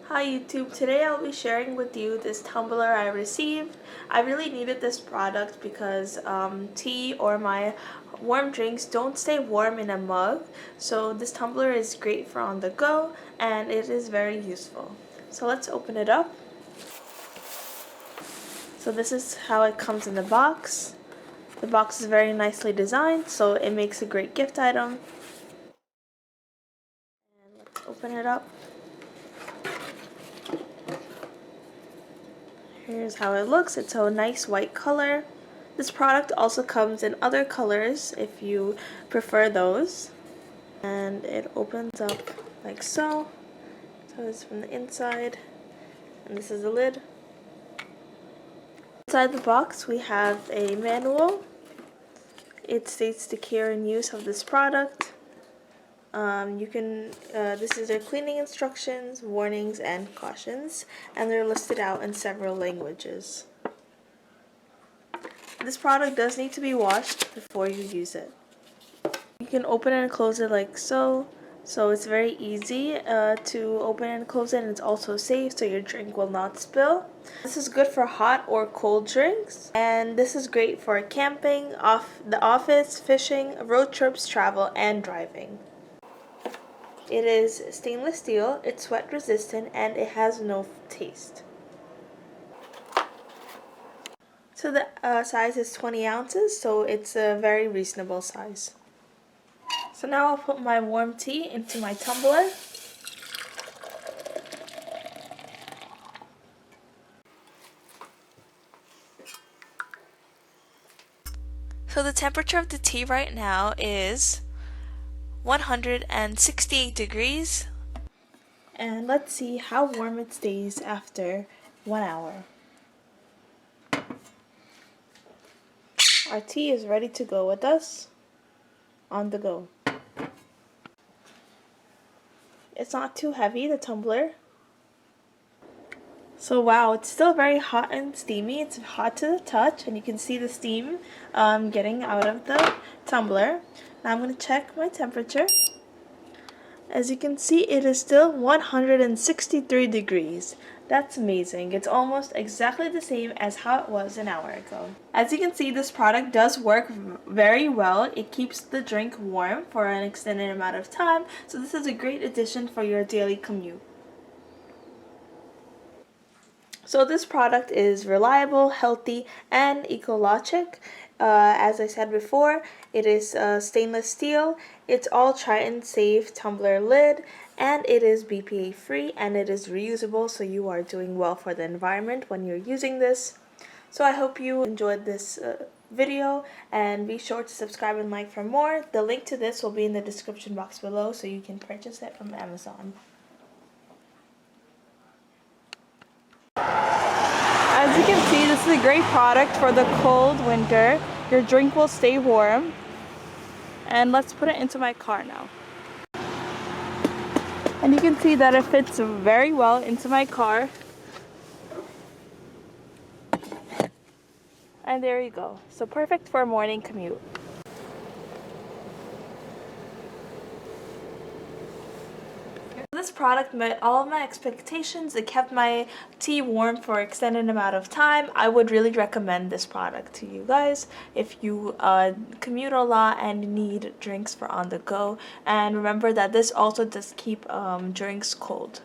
Hi YouTube, today I'll be sharing with you this tumbler I received. I really needed this product because tea or my warm drinks don't stay warm in a mug, so this tumbler is great for on the go and it is very useful. So let's open it up. So this is how it comes in the box. The box is very nicely designed, so it makes a great gift item. And let's open it up. Here's how it looks. It's a nice white color. This product also comes in other colors if you prefer those. And it opens up like so. So it's from the inside. And this is the lid. Inside the box we have a manual. It states the care and use of this product. This is their cleaning instructions, warnings, and cautions, and they're listed out in several languages. This product does need to be washed before you use it. You can open and close it like so. So it's very easy to open and close it, and it's also safe so your drink will not spill. This is good for hot or cold drinks, and this is great for camping, the office, fishing, road trips, travel, and driving. It is stainless steel, it's sweat resistant, and it has no taste. So the size is 20 ounces, so it's a very reasonable size. So now I'll put my warm tea into my tumbler. So the temperature of the tea right now is 168 degrees. And let's see how warm it stays after 1 hour. Our tea is ready to go with us on the go. It's not too heavy, the tumbler. So wow, it's still very hot and steamy. It's hot to the touch, and you can see the steam getting out of the tumbler. Now I'm going to check my temperature. As you can see, it is still 163 degrees. That's amazing. It's almost exactly the same as how it was an hour ago. As you can see, this product does work very well. It keeps the drink warm for an extended amount of time, so this is a great addition for your daily commute. So this product is reliable, healthy, and ecologic. As I said before, it is stainless steel. It's all Triton safe tumbler lid, and it is BPA free, and it is reusable, so you are doing well for the environment when you're using this. So I hope you enjoyed this video, and be sure to subscribe and like for more. The link to this will be in the description box below, so you can purchase it from Amazon. As you can see, this is a great product for the cold winter. Your drink will stay warm. And let's put it into my car now. And you can see that it fits very well into my car. And there you go. So perfect for a morning commute. This product met all of my expectations. It kept my tea warm for an extended amount of time. I would really recommend this product to you guys if you commute a lot and need drinks for on the go. And remember that this also does keep drinks cold.